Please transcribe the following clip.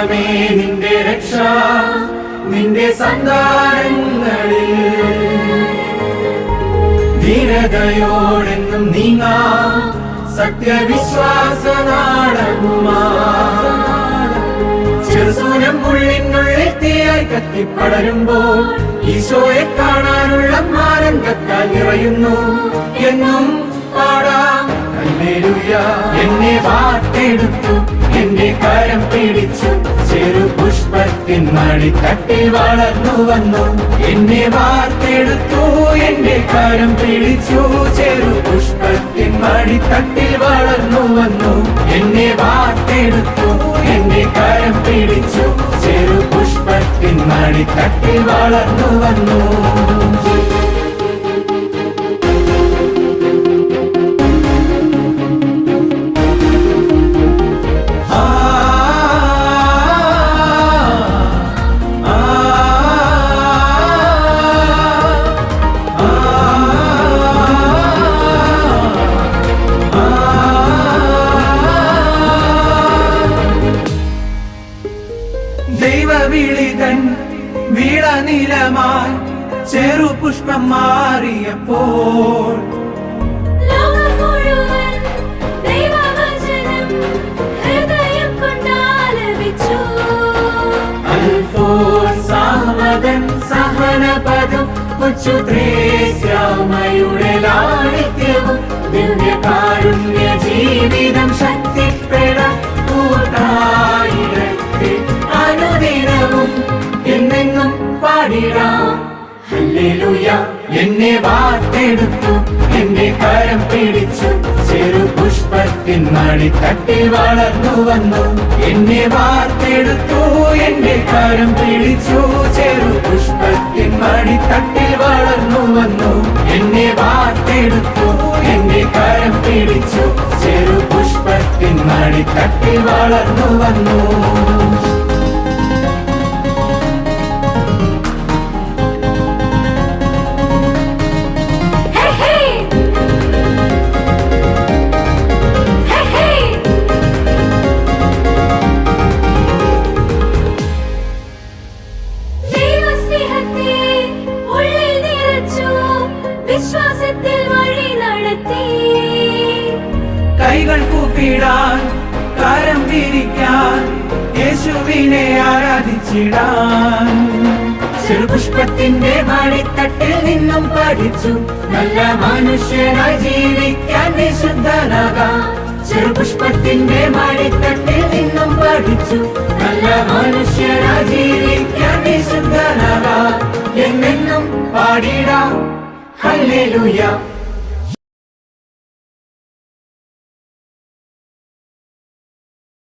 ദൈവമേ നിന്റെ രക്ഷ നിന്റെ സന്താനങ്ങളിൽ ധീരതയോടെന്നും നീങ്ങാ സത്യവിശ്വാസ നാടകുമാ ചെറുസൂനം ഉള്ളിനുള്ളിൽ തീയായി കത്തിപ്പടരുമ്പോൾ ഈശോയെ കാണാനുള്ള ആനന്ദത്താൽ നിറയുന്നു എന്നും പാടാം ഹല്ലേലൂയ. എന്നെ വാർത്തെടുത്തു എന്റെ കരം പിടിച്ചു ചെറു പുഷ്പത്തിൻ മടിത്തട്ടിൽ വളർന്നു വന്നു. എന്നെ വാർത്തെടുത്തു എന്റെ കരം പിടിച്ചു ചെറു പുഷ്പത്തിൻ മടിത്തട്ടിൽ വളർന്നു വന്നു. എന്നെ വാർത്തെടുത്തു എന്റെ കരം പിടിച്ചു ചെറു പുഷ്പത്തിൻ മടിത്തട്ടിൽ വളർന്നു വന്നു. ദൈവവിളിതൻ വീളനിലമായി ചെറു പുഷ്പം മാറിയപ്പോൾ ലോകം മുഴുവൻ ദൈവവചനം ഹൃദയം കൊണ്ടാലപിച്ചു. അൽഫോൻസാമകൻ സഹനപദം കൊച്ചു ത്രേസ്യാമ്മയുടെ ലാളിത്യവും ദിവ്യകാരുണ്യ ജീവിതം ശക്തിപ്പെടാൻ കൂട്ടായിടത്തെ അനുദിനവും എന്നെന്നും പാടിടാം ഹല്ലേലൂയ. എന്നെ വാർത്തെടുത്തു എന്റെ കരം പിടിച്ചു ചെറു പുഷ്പത്തിൻ മടിത്തട്ടിൽ വളർന്നു വന്നു. എന്നെ വാർത്തെടുത്തു എന്റെ കരം പിടിച്ചു ചെറു പുഷ്പത്തിൻ മടിത്തട്ടിൽ വളർന്നു വന്നു. എന്നെ വാർത്തെടുത്തു എന്റെ കരം പിടിച്ചു ചെറു പുഷ്പത്തിൻ മടിത്തട്ടിൽ വളർന്നു വന്നു. വിശ്വാസത്തിൽ വഴി നടത്തി കൈകൾ കൂപ്പിടാൻ കരം വിരിക്കാൻ യേശുവിനെ ആരാധിച്ചിടാൻ ചെറുപുഷ്പത്തിന്റെ മടിത്തട്ടിൽ നിന്നും പഠിച്ചു നല്ല മനുഷ്യനായി ജീവിക്കാൻ വിശുദ്ധനാകാം. ചെറുപുഷ്പത്തിന്റെ മടിത്തട്ടിൽ നിന്നും പഠിച്ചു നല്ല മനുഷ്യനായി ജീവിക്കാൻ വിശുദ്ധനാകാം. എന്നെന്നും പാടിടാം ഹല്ലേലൂയ.